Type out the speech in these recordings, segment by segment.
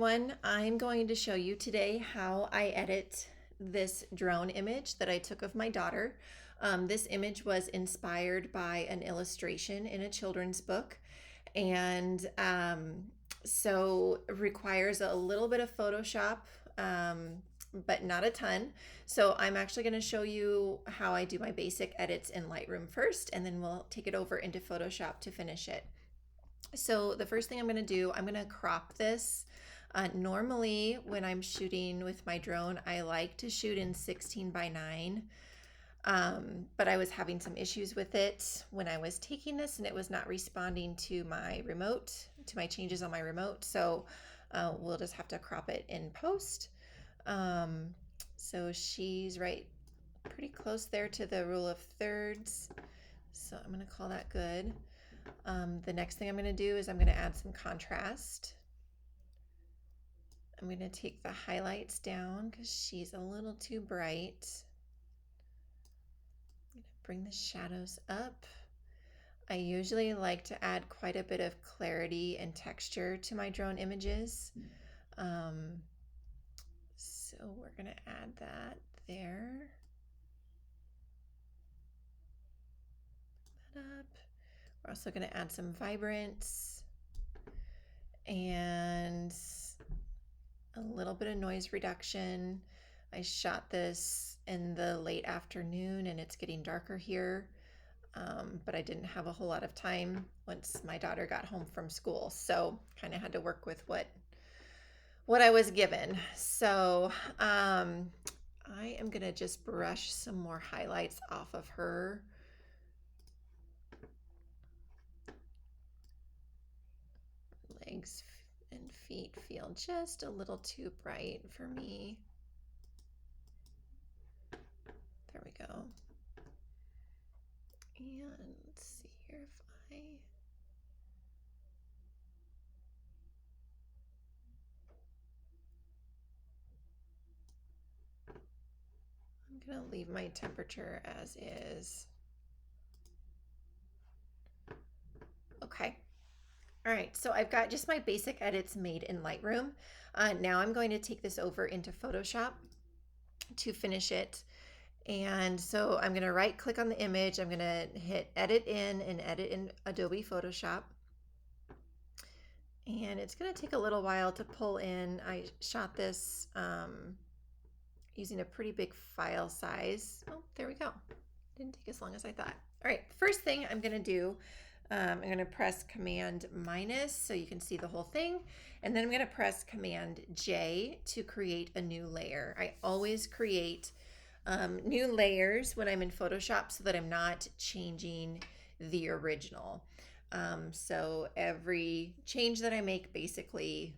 I'm going to show you today how I edit this drone image that I took of my daughter. This image was inspired by an illustration in a children's book, and so requires a little bit of Photoshop, but not a ton. So I'm actually going to show you how I do my basic edits in Lightroom first, and then we'll take it over into Photoshop to finish it. So the first thing I'm going to do, I'm going to crop this. Normally when I'm shooting with my drone, I like to shoot in 16:9, but I was having some issues with it when I was taking this, and it was not responding to my remote, to my changes on my remote. So we'll just have to crop it in post. So she's right pretty close there to the rule of thirds. So I'm going to call that good. The next thing I'm going to do is I'm going to add some contrast. I'm going to take the highlights down because she's a little too bright. I'm going to bring the shadows up. I usually like to add quite a bit of clarity and texture to my drone images. So we're going to add that there. Put that up. We're also going to add some vibrance and a little bit of noise reduction. I shot this in the late afternoon and it's getting darker here, but I didn't have a whole lot of time once my daughter got home from school, so kind of had to work with what I was given. So I am gonna just brush some more highlights off of her. Legs and feet feel just a little too bright for me. There we go. And let's see here if I'm gonna leave my temperature as is. Okay. All right, so I've got just my basic edits made in Lightroom. Now I'm going to take this over into Photoshop to finish it. And so I'm going to right click on the image. I'm going to hit edit in and edit in Adobe Photoshop. And it's going to take a little while to pull in. I shot this using a pretty big file size. Oh, there we go. Didn't take as long as I thought. All right, first thing I'm going to do, I'm going to press Command minus so you can see the whole thing. And then I'm going to press Command J to create a new layer. I always create new layers when I'm in Photoshop so that I'm not changing the original. So every change that I make basically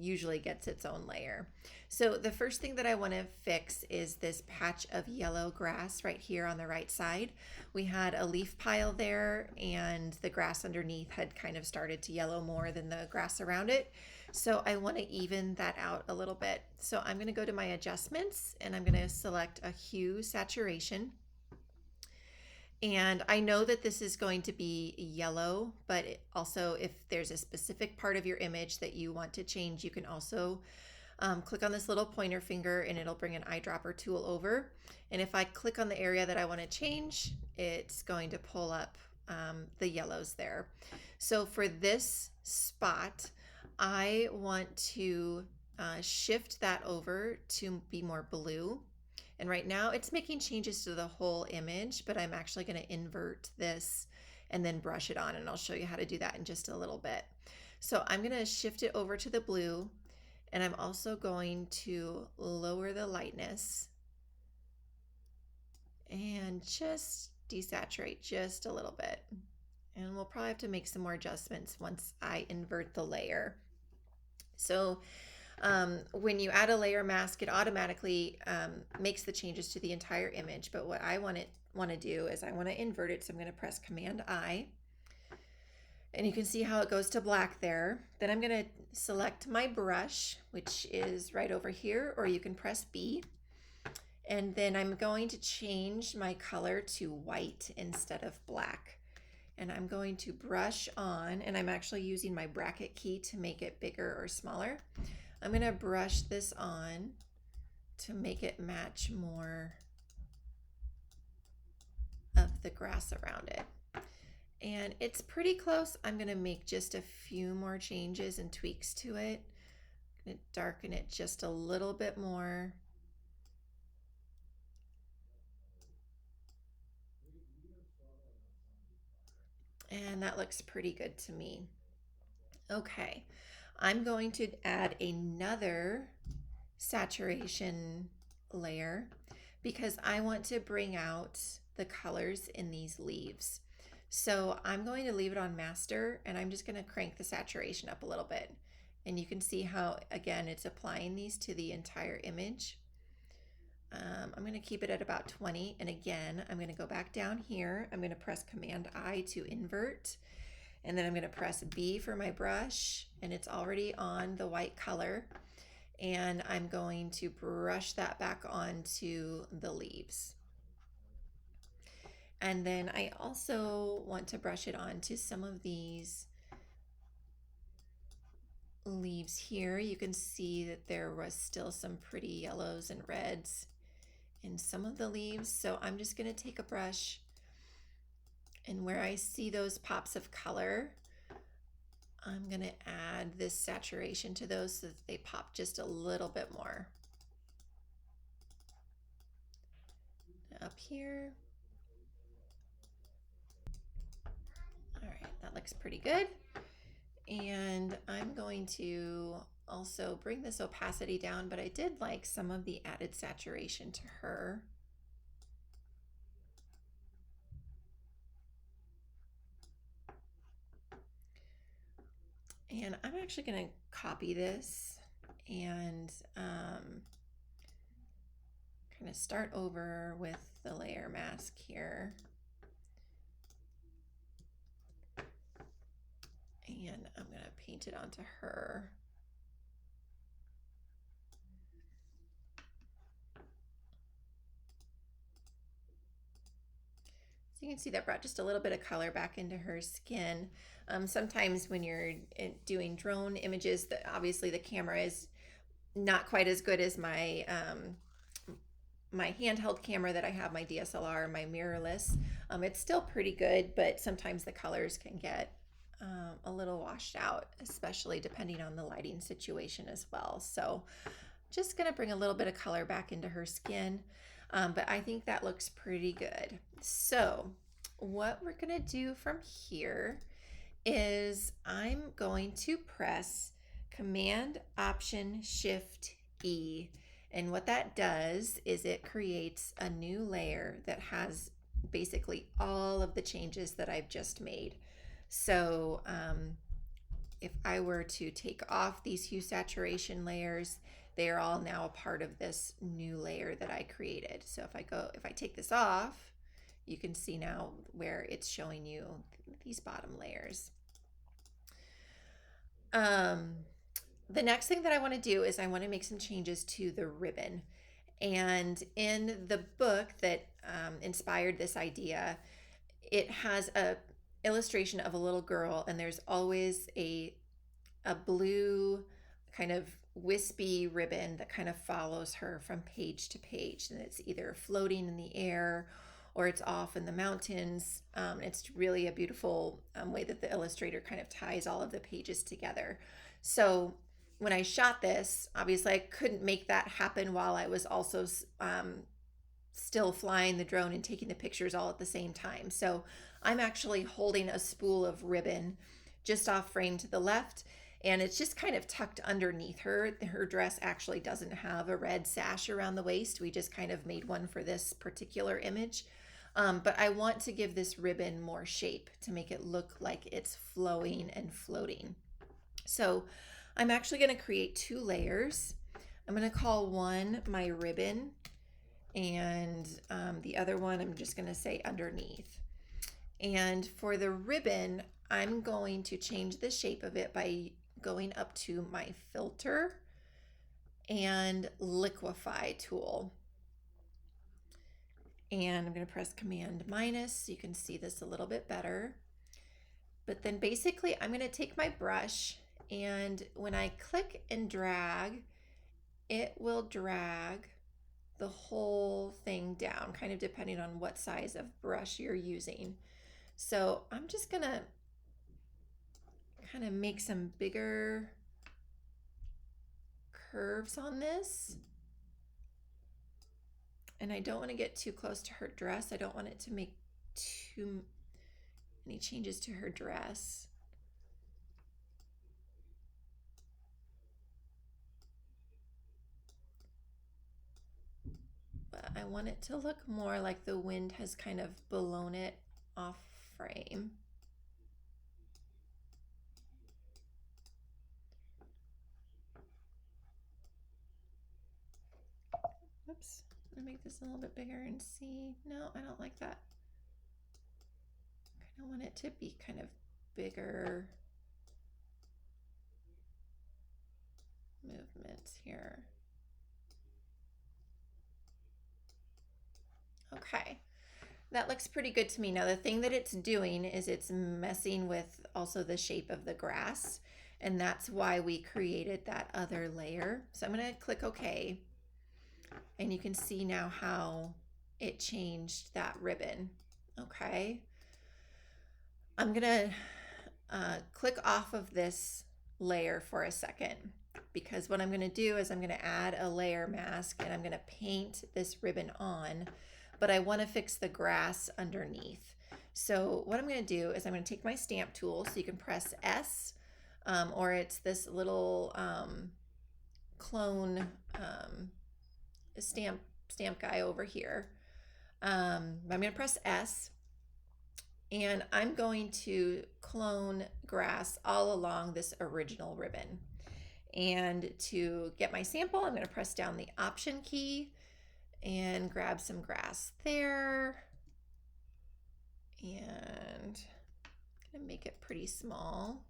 usually gets its own layer. So the first thing that I want to fix is this patch of yellow grass right here on the right side. We had a leaf pile there and the grass underneath had kind of started to yellow more than the grass around it. So I want to even that out a little bit. So I'm going to go to my adjustments and I'm going to select a hue saturation. And I know that this is going to be yellow, but also if there's a specific part of your image that you want to change, you can also click on this little pointer finger and it'll bring an eyedropper tool over. And if I click on the area that I want to change, it's going to pull up the yellows there. So for this spot, I want to shift that over to be more blue. And right now it's making changes to the whole image, but I'm actually going to invert this and then brush it on, and I'll show you how to do that in just a little bit. So I'm going to shift it over to the blue, and I'm also going to lower the lightness and just desaturate just a little bit. And we'll probably have to make some more adjustments once I invert the layer. So when you add a layer mask, it automatically makes the changes to the entire image. But what I want to do is I want to invert it. So I'm going to press Command I. And you can see how it goes to black there. Then I'm going to select my brush, which is right over here, or you can press B. And then I'm going to change my color to white instead of black. And I'm going to brush on, and I'm actually using my bracket key to make it bigger or smaller. I'm going to brush this on to make it match more of the grass around it. And it's pretty close. I'm going to make just a few more changes and tweaks to it. I'm going to darken it just a little bit more. And that looks pretty good to me. Okay, I'm going to add another saturation layer because I want to bring out the colors in these leaves. So I'm going to leave it on master, and I'm just going to crank the saturation up a little bit. And you can see how, again, it's applying these to the entire image. I'm going to keep it at about 20. And again, I'm going to go back down here. I'm going to press Command I to invert. And then I'm going to press B for my brush, and it's already on the white color. And I'm going to brush that back onto the leaves. And then I also want to brush it onto some of these leaves here. You can see that there was still some pretty yellows and reds in some of the leaves. So I'm just going to take a brush, and where I see those pops of color, I'm going to add this saturation to those so that they pop just a little bit more. Up here. All right, that looks pretty good. And I'm going to also bring this opacity down, but I did like some of the added saturation to her. And I'm actually going to copy this and kind of start over with the layer mask here. And I'm going to paint it onto her. So you can see that brought just a little bit of color back into her skin. Sometimes when you're doing drone images, obviously the camera is not quite as good as my my handheld camera that I have, my DSLR, my mirrorless. It's still pretty good, but sometimes the colors can get a little washed out, especially depending on the lighting situation as well. So just gonna bring a little bit of color back into her skin, but I think that looks pretty good. So what we're gonna do from here is I'm going to press Command Option Shift E. And what that does is it creates a new layer that has basically all of the changes that I've just made. So if I were to take off these hue saturation layers, they are all now a part of this new layer that I created. So if I take this off, you can see now where it's showing you these bottom layers. The next thing that I want to do is I want to make some changes to the ribbon. And in the book that inspired this idea, it has a illustration of a little girl, and there's always a blue kind of wispy ribbon that kind of follows her from page to page, and it's either floating in the air or it's off in the mountains. It's really a beautiful way that the illustrator kind of ties all of the pages together. So when I shot this, obviously I couldn't make that happen while I was also still flying the drone and taking the pictures all at the same time. So I'm actually holding a spool of ribbon just off frame to the left, and it's just kind of tucked underneath her. Her dress actually doesn't have a red sash around the waist. We just kind of made one for this particular image. But I want to give this ribbon more shape to make it look like it's flowing and floating. So I'm actually going to create two layers. I'm going to call one my ribbon, and the other one I'm just going to say underneath. And for the ribbon, I'm going to change the shape of it by going up to my filter and liquefy tool. And I'm going to press Command minus so you can see this a little bit better. But then basically I'm going to take my brush And when I click and drag, it will drag the whole thing down, kind of depending on what size of brush you're using. So I'm just gonna kind of make some bigger curves on this. And I don't want to get too close to her dress. I don't want it to make too many changes to her dress. But I want it to look more like the wind has kind of blown it off frame. Oops, I'm gonna make this a little bit bigger and see. No, I don't like that. I kind of want it to be kind of bigger movements here. Okay, that looks pretty good to me. Now the thing that it's doing is it's messing with also the shape of the grass, and that's why we created that other layer. So I'm gonna click OK, and you can see now how it changed that ribbon. Okay, I'm gonna click off of this layer for a second, because what I'm gonna do is I'm gonna add a layer mask and I'm gonna paint this ribbon on, but I wanna fix the grass underneath. So what I'm gonna do is I'm gonna take my stamp tool, so you can press S, or it's this little clone stamp guy over here. I'm gonna press S, and I'm going to clone grass all along this original ribbon. And to get my sample, I'm going to press down the Option key and grab some grass there. And I'm going to make it pretty small,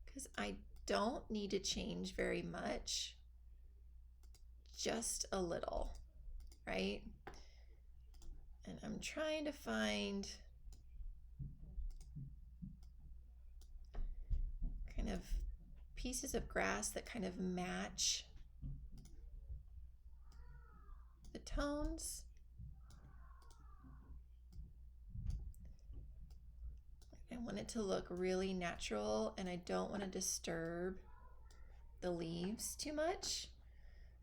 because I don't need to change very much, just a little, right? And I'm trying to find kind of pieces of grass that kind of match the tones. I want it to look really natural, and I don't want to disturb the leaves too much.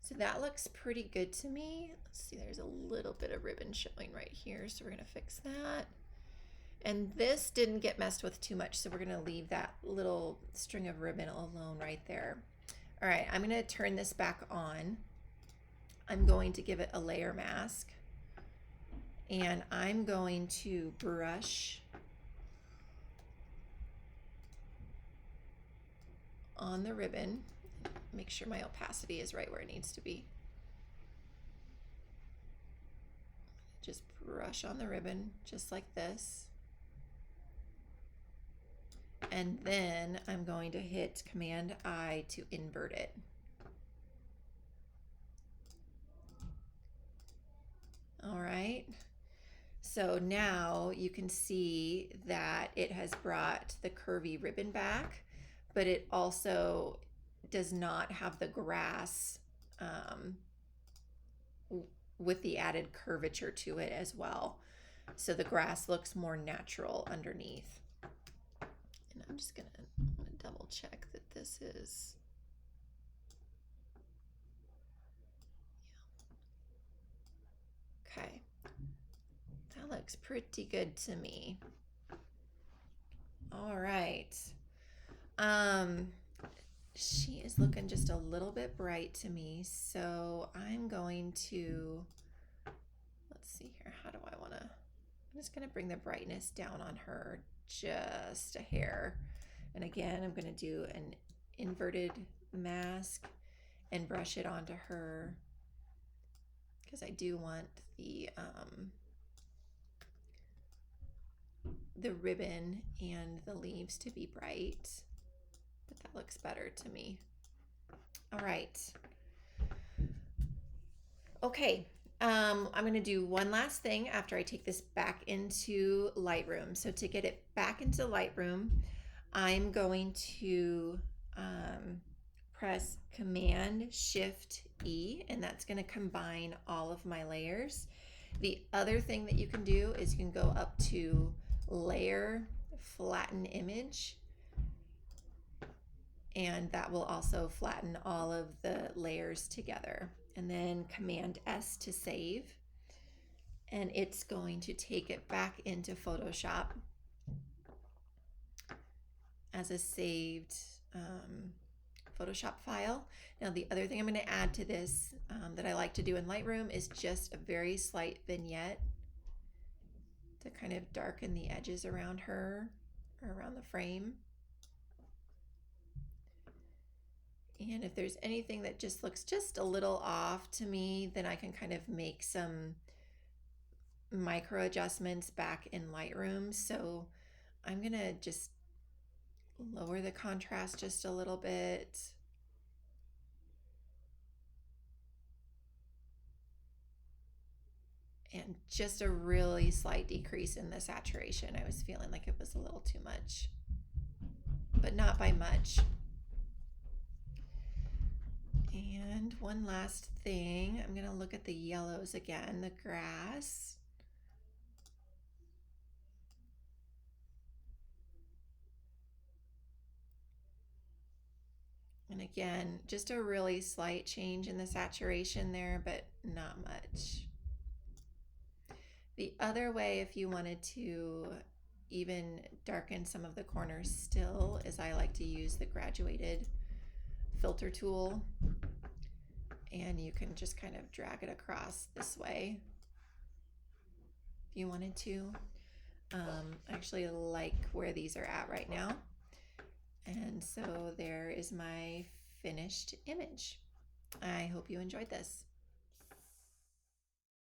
So that looks pretty good to me. Let's see, there's a little bit of ribbon showing right here, so we're gonna fix that. And this didn't get messed with too much, so we're gonna leave that little string of ribbon alone right there. All right, I'm gonna turn this back on. I'm going to give it a layer mask, and I'm going to brush on the ribbon. Make sure my opacity is right where it needs to be. Just brush on the ribbon just like this. And then I'm going to hit Command I to invert it. All right. So now you can see that it has brought the curvy ribbon back, but it also does not have the grass with the added curvature to it as well. So the grass looks more natural underneath. And I'm just gonna double check that this is, yeah. Okay, that looks pretty good to me. All right. She is looking just a little bit bright to me, so I'm going to, let's see here, how do I want to, I'm just going to bring the brightness down on her just a hair. And again, I'm going to do an inverted mask and brush it onto her, because I do want the ribbon and the leaves to be bright. But that looks better to me. All right. Okay, I'm gonna do one last thing after I take this back into Lightroom. So to get it back into Lightroom, I'm going to press Command Shift E, and that's going to combine all of my layers. The other thing that you can do is you can go up to Layer, Flatten Image, and that will also flatten all of the layers together. And then Command S to save, and it's going to take it back into Photoshop as a saved Photoshop file. Now the other thing I'm going to add to this that I like to do in Lightroom is just a very slight vignette to kind of darken the edges around her or around the frame. And if there's anything that just looks just a little off to me, then I can kind of make some micro adjustments back in Lightroom. So I'm going to just lower the contrast just a little bit. And just a really slight decrease in the saturation. I was feeling like it was a little too much, but not by much. And one last thing, I'm going to look at the yellows again, the grass. And again, just a really slight change in the saturation there, but not much. The other way, if you wanted to even darken some of the corners still, is I like to use the graduated filter tool, and you can just kind of drag it across this way if you wanted to. I actually like where these are at right now. And so there is my finished image. I hope you enjoyed this.